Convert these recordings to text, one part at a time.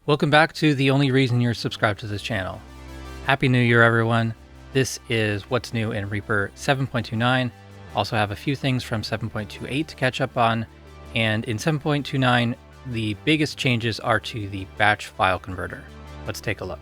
Welcome back to the only reason you're subscribed to this channel. Happy New Year, everyone. This is what's new in Reaper 7.29. Also have a few things from 7.28 to catch up on. And in 7.29, the biggest changes are to the batch file converter. Let's take a look.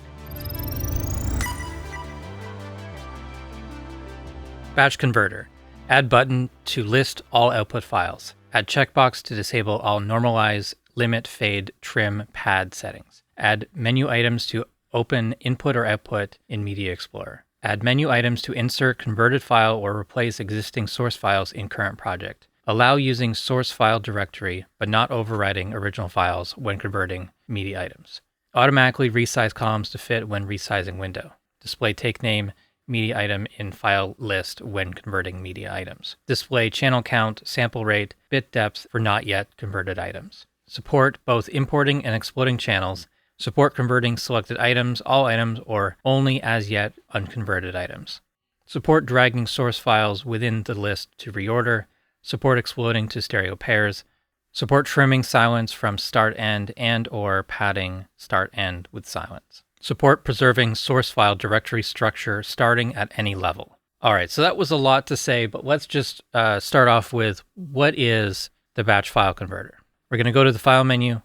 Batch converter. Add button to list all output files. Add checkbox to disable all normalize, limit, fade, trim, pad settings. Add menu items to open input or output in Media Explorer. Add menu items to insert converted file or replace existing source files in current project. Allow using source file directory, but not overriding original files when converting media items. Automatically resize columns to fit when resizing window. Display take name media item in file list when converting media items. Display channel count, sample rate, bit depth for not yet converted items. Support both importing and exploding channels. Support converting selected items, all items, or only as yet unconverted items. Support dragging source files within the list to reorder. Support exploding to stereo pairs. Support trimming silence from start-end and or padding start-end with silence. Support preserving source file directory structure starting at any level. All right, so that was a lot to say, but let's just start off with what is the batch file converter. We're going to go to the File menu,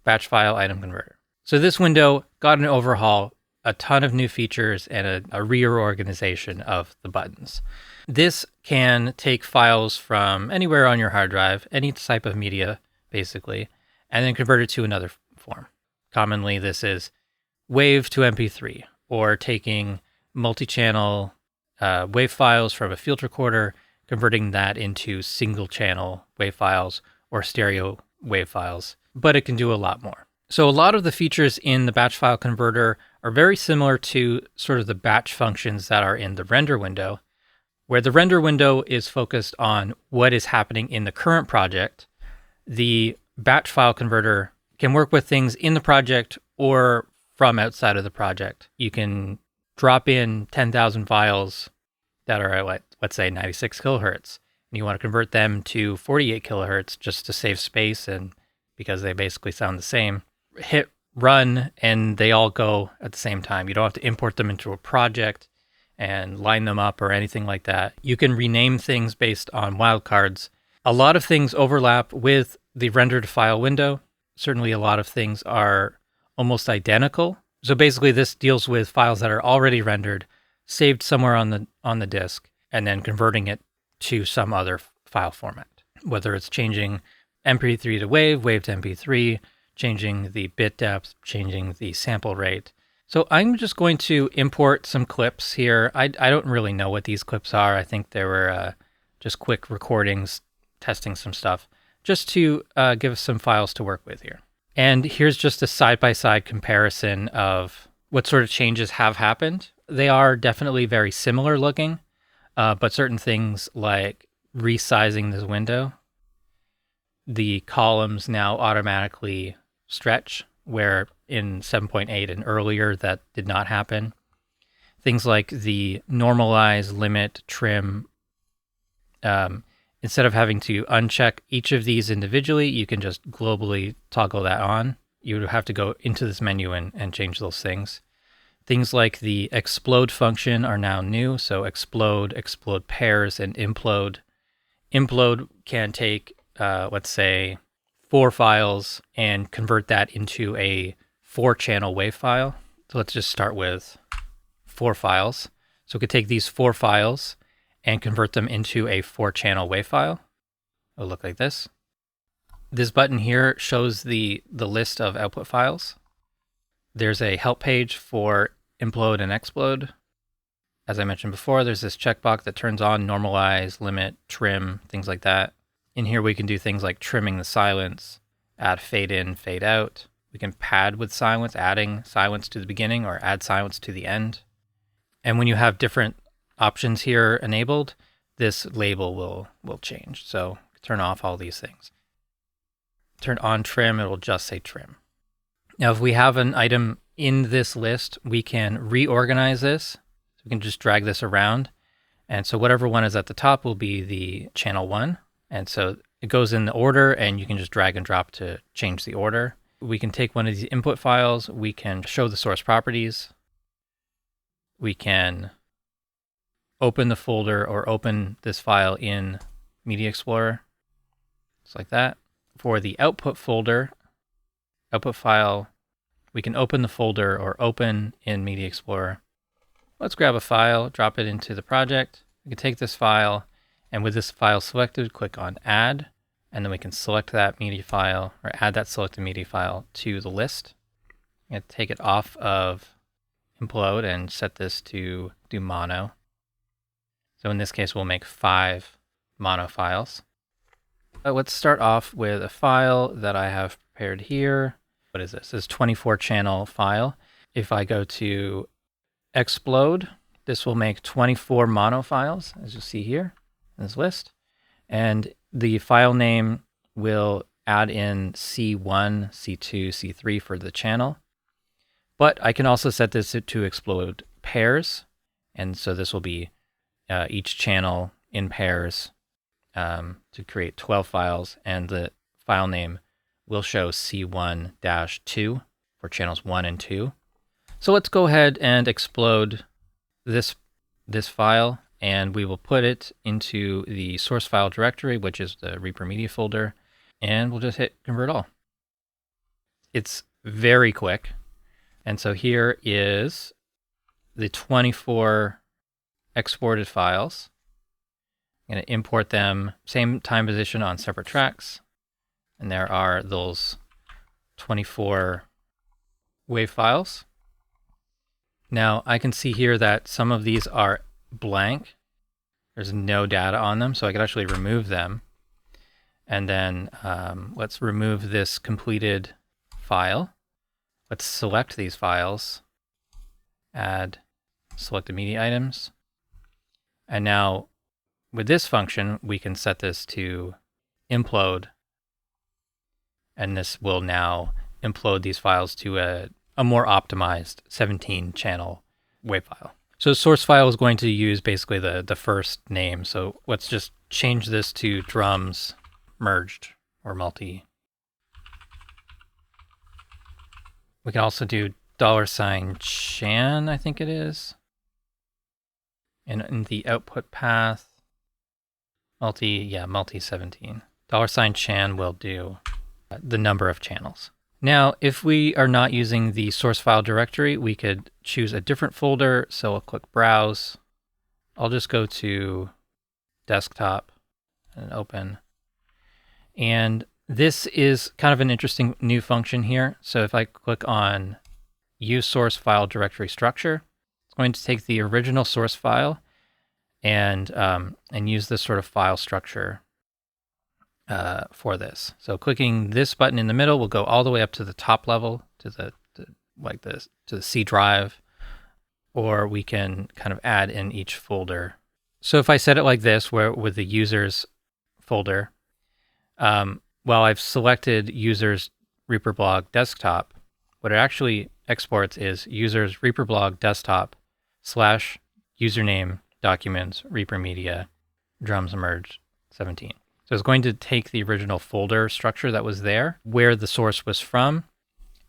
Batch File Item Converter. So this window got an overhaul, a ton of new features, and a reorganization of the buttons. This can take files from anywhere on your hard drive, any type of media, basically, and then convert it to another form. Commonly, this is WAV to MP3, or taking multi-channel WAV files from a field recorder, converting that into single-channel WAV files or stereo WAV files, but it can do a lot more. So a lot of the features in the batch file converter are very similar to sort of the batch functions that are in the render window, where the render window is focused on what is happening in the current project. The batch file converter can work with things in the project or from outside of the project. You can drop in 10,000 files that are at, let's say, 96 kilohertz. And you want to convert them to 48 kilohertz just to save space, and because they basically sound the same. Hit run and they all go at the same time. You don't have to import them into a project and line them up or anything like that. You can rename things based on wildcards. A lot of things overlap with the rendered file window. Certainly a lot of things are almost identical. So basically this deals with files that are already rendered, saved somewhere on the disk, and then converting it to some other file format, whether it's changing MP3 to WAV, WAV to MP3, changing the bit depth, changing the sample rate. So I'm just going to import some clips here. I don't really know what these clips are. I think they were just quick recordings, testing some stuff, just to give us some files to work with here. And here's just a side-by-side comparison of what sort of changes have happened. They are definitely very similar looking. But certain things like resizing this window, the columns now automatically stretch, where in 7.8 and earlier that did not happen. Things like the normalize, limit, trim, instead of having to uncheck each of these individually, you can just globally toggle that on. You would have to go into this menu and change those things. Things like the explode function are now new. So explode pairs, and implode. Implode can take, let's say, 4 files and convert that into a 4-channel WAV file. So let's just start with 4 files. So we could take these 4 files and convert them into a 4-channel WAV file. It'll look like this. This button here shows the list of output files. There's a help page for implode and explode. As I mentioned before, there's this checkbox that turns on normalize, limit, trim, things like that. In here, we can do things like trimming the silence, add fade in, fade out. We can pad with silence, adding silence to the beginning or add silence to the end. And when you have different options here enabled, this label will change. So turn off all these things. Turn on trim, it'll just say trim. Now, if we have an item in this list, we can reorganize this. So we can just drag this around. And so whatever one is at the top will be the channel 1. And so it goes in the order, and you can just drag and drop to change the order. We can take one of these input files, we can show the source properties, we can open the folder or open this file in Media Explorer, just like that. For the output folder, output file, we can open the folder or open in Media Explorer. Let's grab a file, drop it into the project. We can take this file, and with this file selected, click on Add, and then we can select that media file or add that selected media file to the list. I'm going to take it off of implode and set this to do mono. So in this case, we'll make 5 mono files. Let's start off with a file that I have prepared here. What is this? This is 24 channel file. If I go to explode, this will make 24 mono files, as you see here in this list. And the file name will add in C1, C2, C3 for the channel. But I can also set this to explode pairs. And so this will be each channel in pairs to create 12 files. And the file name will show C1-2 for channels 1 and 2. So let's go ahead and explode this file, and we will put it into the source file directory, which is the Reaper media folder, and we'll just hit convert all. It's very quick. And so here is the 24 exported files. I'm going to import them, same time position on separate tracks. And there are those 24 WAV files. Now I can see here that some of these are blank. There's no data on them, so I could actually remove them. And then let's remove this completed file. Let's select these files, add selected media items. And now with this function, we can set this to implode. And this will now implode these files to a more optimized 17 channel WAV file. So source file is going to use basically the first name. So let's just change this to drums merged or multi. We can also do $chan, I think it is. And in the output path, multi 17. $chan will do the number of channels. Now, if we are not using the source file directory, we could choose a different folder. So I'll click Browse. I'll just go to Desktop and open. And this is kind of an interesting new function here. So if I click on Use Source File Directory Structure, it's going to take the original source file and use this sort of file structure for this. So clicking this button in the middle will go all the way up to the top level to the C drive, or we can kind of add in each folder. So if I set it like this, where with the users folder, while I've selected users Reaper blog desktop, what it actually exports is users Reaper blog desktop / username documents Reaper media drums merged 17. So it's going to take the original folder structure that was there, where the source was from,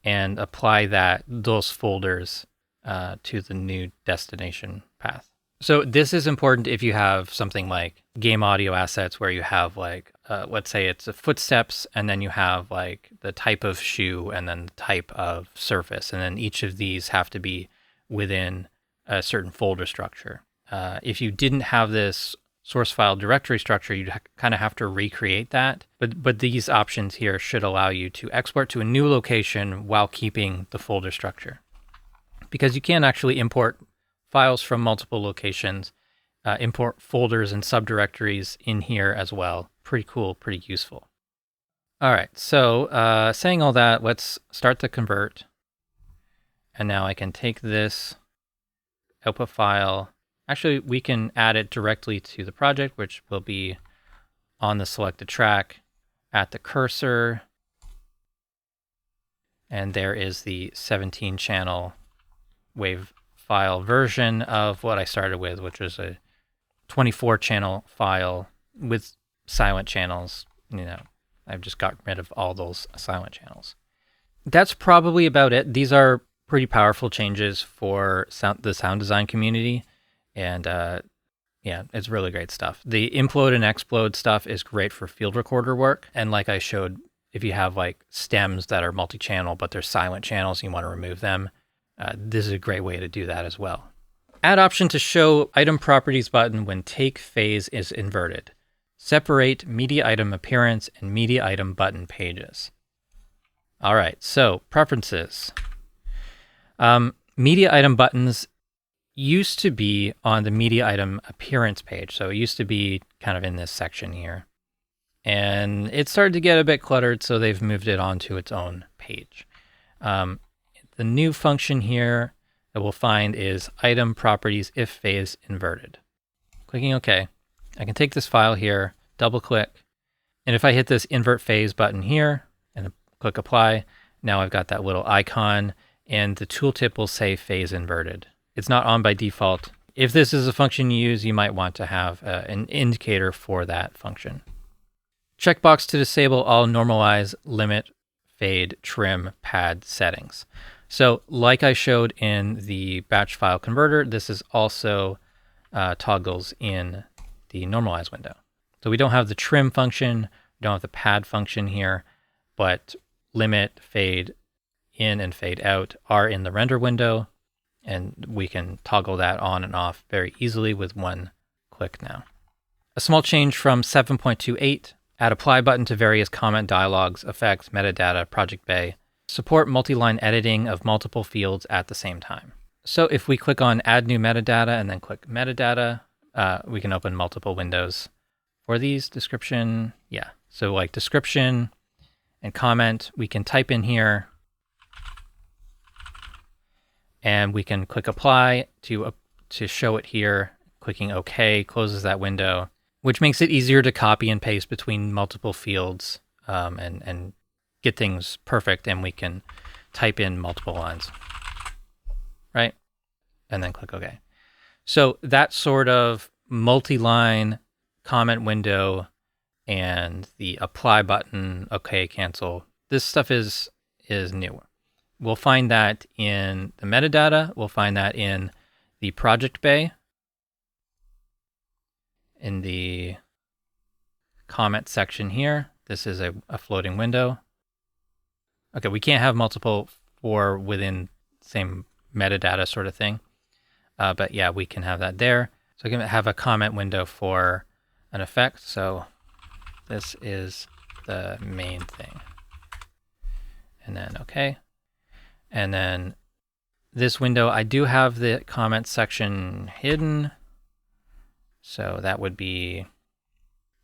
and apply those folders to the new destination path. So this is important if you have something like game audio assets where you have like, let's say it's a footsteps, and then you have like the type of shoe and then the type of surface. And then each of these have to be within a certain folder structure. If you didn't have this source file directory structure, you'd kind of have to recreate that. But these options here should allow you to export to a new location while keeping the folder structure. Because you can actually import files from multiple locations, import folders and subdirectories in here as well. Pretty cool, pretty useful. All right, so saying all that, let's start the convert. And now I can take this output file. Actually, we can add it directly to the project, which will be on the selected track at the cursor. And there is the 17 channel WAV file version of what I started with, which was a 24 channel file with silent channels. You know, I've just got rid of all those silent channels. That's probably about it. These are pretty powerful changes for the sound design community. And yeah, it's really great stuff. The implode and explode stuff is great for field recorder work. And like I showed, if you have like stems that are multi-channel, but they're silent channels and you want to remove them, this is a great way to do that as well. Add option to show item properties button when take phase is inverted. Separate media item appearance and media item button pages. All right, so preferences. Media item buttons used to be on the media item appearance page. So it used to be kind of in this section here. And it started to get a bit cluttered, so they've moved it onto its own page. The new function here that we'll find is item properties if phase inverted. Clicking OK. I can take this file here, double click, and if I hit this invert phase button here and click apply, now I've got that little icon and the tooltip will say phase inverted. It's not on by default. If this is a function you use, you might want to have an indicator for that function. Checkbox to disable all normalize, limit, fade, trim, pad settings. So like I showed in the batch file converter, this is also toggles in the normalize window. So we don't have the trim function, we don't have the pad function here, but limit, fade in and fade out are in the render window, and we can toggle that on and off very easily with one click now. A small change from 7.28, add apply button to various comment dialogues, effects, metadata, project bay. Support multi-line editing of multiple fields at the same time. So if we click on add new metadata and then click metadata, we can open multiple windows for these. Description, yeah. So like description and comment, we can type in here and we can click apply to show it here. Clicking OK closes that window, which makes it easier to copy and paste between multiple fields and get things perfect, and we can type in multiple lines, right? And then click OK. So that sort of multi-line comment window and the apply button, OK, cancel, this stuff is new. We'll find that in the metadata. We'll find that in the project bay, in the comment section here. This is a floating window. Okay, we can't have multiple for within same metadata sort of thing. But yeah, we can have that there. So I can have a comment window for an effect. So this is the main thing. And then okay. And then this window, I do have the comment section hidden. So that would be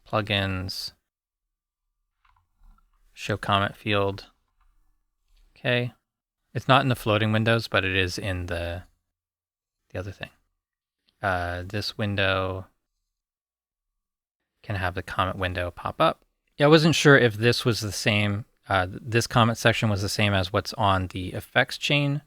plugins, show comment field. Okay. It's not in the floating windows, but it is in the other thing. This window can have the comment window pop up. Yeah, I wasn't sure if this was the same. This comment section was the same as what's on the effects chain,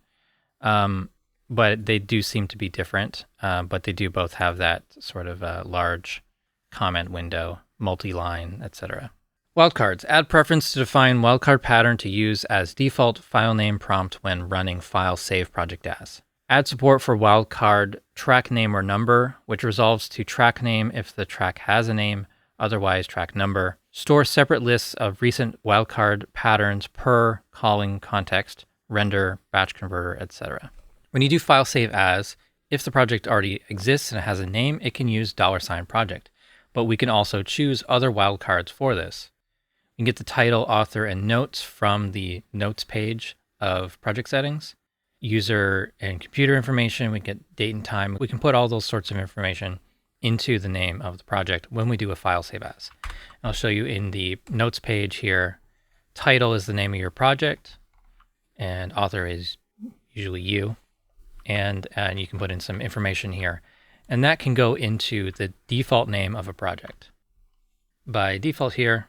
but they do seem to be different. But they do both have that sort of large comment window, multi-line, etc. Wildcards. Add preference to define wildcard pattern to use as default file name prompt when running file save project as. Add support for wildcard track name or number, which resolves to track name if the track has a name, otherwise track number. Store separate lists of recent wildcard patterns per calling context, render, batch converter, etc. When you do file save as, if the project already exists and it has a name, it can use $project, but we can also choose other wildcards for this. We can get the title, author, and notes from the notes page of project settings. User and computer information, we get date and time. We can put all those sorts of information into the name of the project when we do a file save as. I'll show you in the notes page here. Title is the name of your project, and author is usually you. And you can put in some information here. And that can go into the default name of a project. By default here,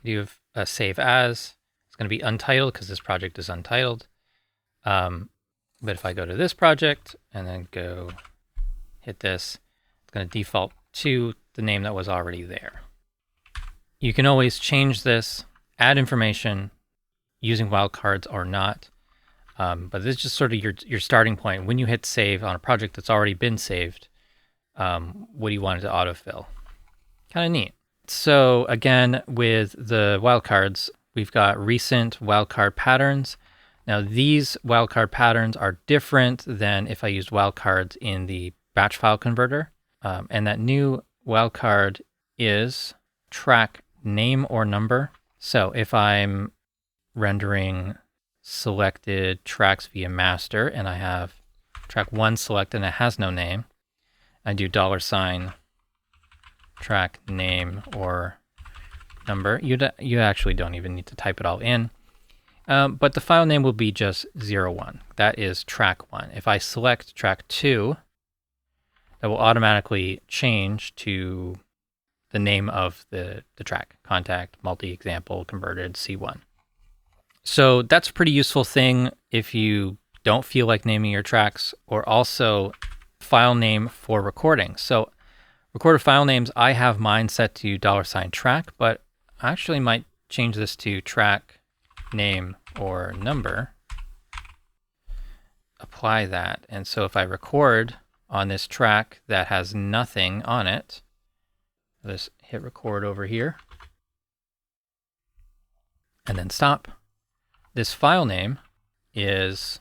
you have a save as. It's going to be untitled because this project is untitled. But if I go to this project and then go hit this, it's going to default to the name that was already there. You can always change this, add information, using wildcards or not. But this is just sort of your starting point. When you hit save on a project that's already been saved, what do you want it to autofill? Kind of neat. So again, with the wildcards, we've got recent wildcard patterns. Now these wildcard patterns are different than if I used wildcards in the batch file converter. And that new wildcard is track name or number. So if I'm rendering selected tracks via master and I have track 1 selected and it has no name, I do $, track name or number. You actually don't even need to type it all in. But the file name will be just 01. That is track 1. If I select track 2, that will automatically change to the name of the track, contact, multi-example, converted, C1. So that's a pretty useful thing if you don't feel like naming your tracks, or also file name for recording. So recorded file names, I have mine set to $track, but I actually might change this to track name or number. Apply that. And so if I record on this track that has nothing on it, let's hit record over here and then stop. This file name is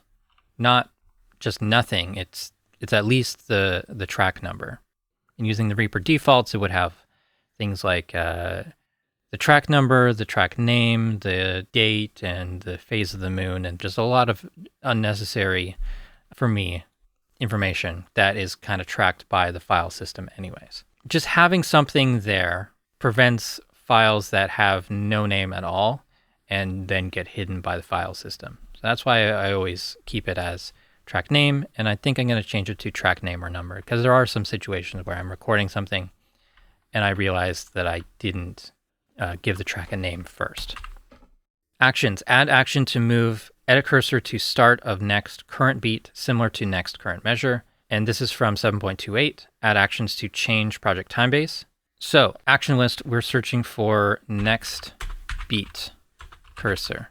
not just nothing, it's at least the track number. And using the Reaper defaults, it would have things like the track number, the track name, the date, and the phase of the moon, and just a lot of unnecessary, for me, information that is kind of tracked by the file system anyways. Just having something there prevents files that have no name at all and then get hidden by the file system. So that's why I always keep it as track name, and I think I'm going to change it to track name or number, because there are some situations where I'm recording something and I realized that I didn't give the track a name first. Actions. Add action to move edit cursor to start of next current beat, similar to next current measure. And this is from 7.28. Add actions to change project timebase. So action list, we're searching for next beat cursor.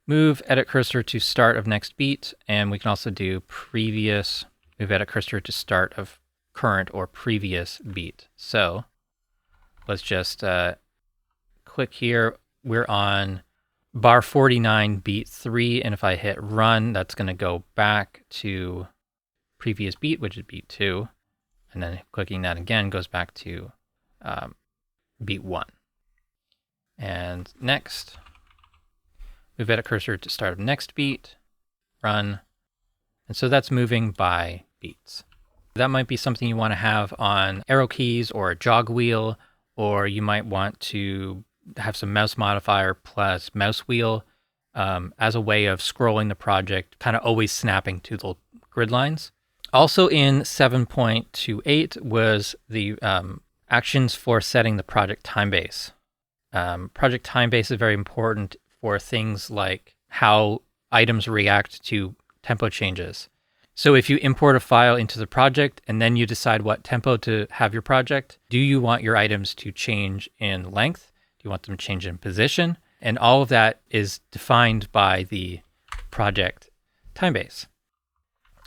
Move edit cursor to start of next beat, and we can also do previous, move edit cursor to start of current or previous beat. So let's just click here. We're on bar 49, beat 3, and if I hit run, that's going to go back to previous beat, which is beat 2, and then clicking that again goes back to beat 1. And next, move edit cursor to start of next beat, run, and so that's moving by beats. That might be something you want to have on arrow keys or a jog wheel, or you might want to have some mouse modifier plus mouse wheel as a way of scrolling the project, kind of always snapping to the grid lines. Also in 7.28 was the actions for setting the project timebase. Project timebase is very important for things like how items react to tempo changes. So if you import a file into the project and then you decide what tempo to have your project, do you want your items to change in length? Do you want them to change in position? And all of that is defined by the project timebase.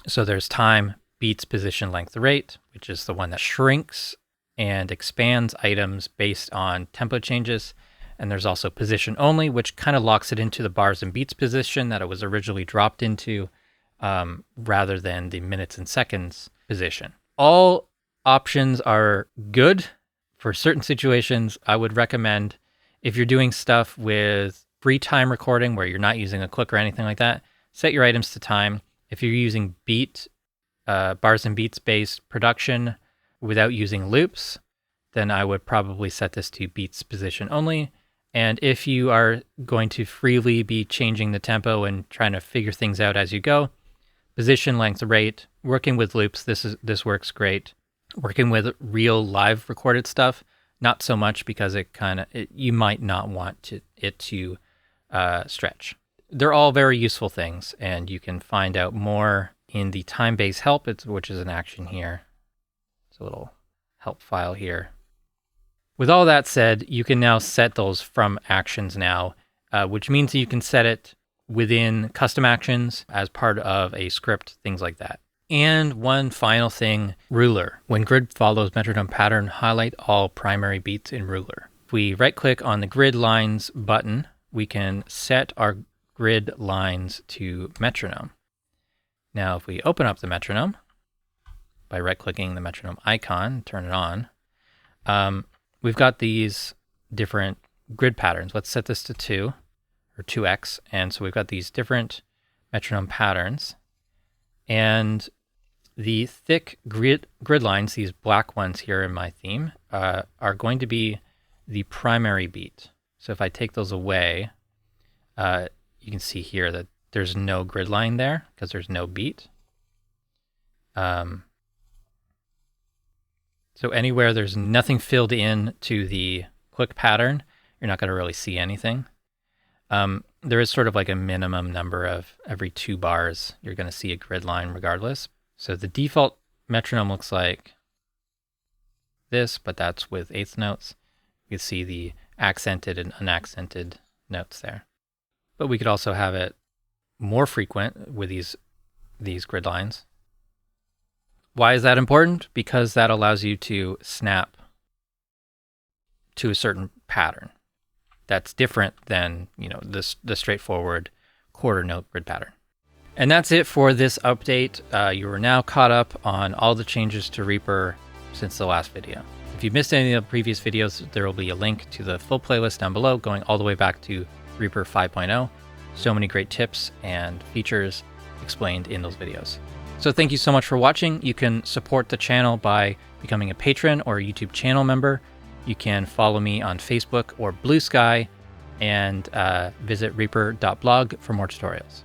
So there's time, beats, position, length, rate, which is the one that shrinks and expands items based on tempo changes. And there's also position only, which kind of locks it into the bars and beats position that it was originally dropped into, rather than the minutes and seconds position. All options are good for certain situations. I would recommend, if you're doing stuff with free time recording where you're not using a click or anything like that, set your items to time. If you're using beat, bars and beats based production without using loops, then I would probably set this to beats position only. And if you are going to freely be changing the tempo and trying to figure things out as you go, position, length, rate, working with loops, this works great. Working with real live recorded stuff, not so much, because you might not want it to stretch. They're all very useful things, and you can find out more in the timebase help, which is an action here. It's a little help file here. With all that said, you can now set those from actions now which means that you can set it within custom actions as part of a script, things like that. And one final thing, ruler. When grid follows metronome pattern, highlight all primary beats in ruler. If we right-click on the grid lines button, we can set our grid lines to metronome. Now, if we open up the metronome by right-clicking the metronome icon, turn it on, we've got these different grid patterns. Let's set this to 2 or 2x. And so we've got these different metronome patterns. And the thick grid lines, these black ones here in my theme, are going to be the primary beat. So if I take those away, you can see here that there's no grid line there because there's no beat. So anywhere there's nothing filled in to the click pattern, you're not going to really see anything. There is sort of like a minimum number of every 2 bars, you're going to see a grid line regardless. So the default metronome looks like this, but that's with eighth notes. You can see the accented and unaccented notes there. But we could also have it more frequent with these grid lines. Why is that important? Because that allows you to snap to a certain pattern that's different than, the straightforward quarter note grid pattern. And that's it for this update. You are now caught up on all the changes to Reaper since the last video. If you missed any of the previous videos, there will be a link to the full playlist down below going all the way back to Reaper 5.0. So many great tips and features explained in those videos. So thank you so much for watching. You can support the channel by becoming a patron or a YouTube channel member. You can follow me on Facebook or Blue Sky, and visit reaper.blog for more tutorials.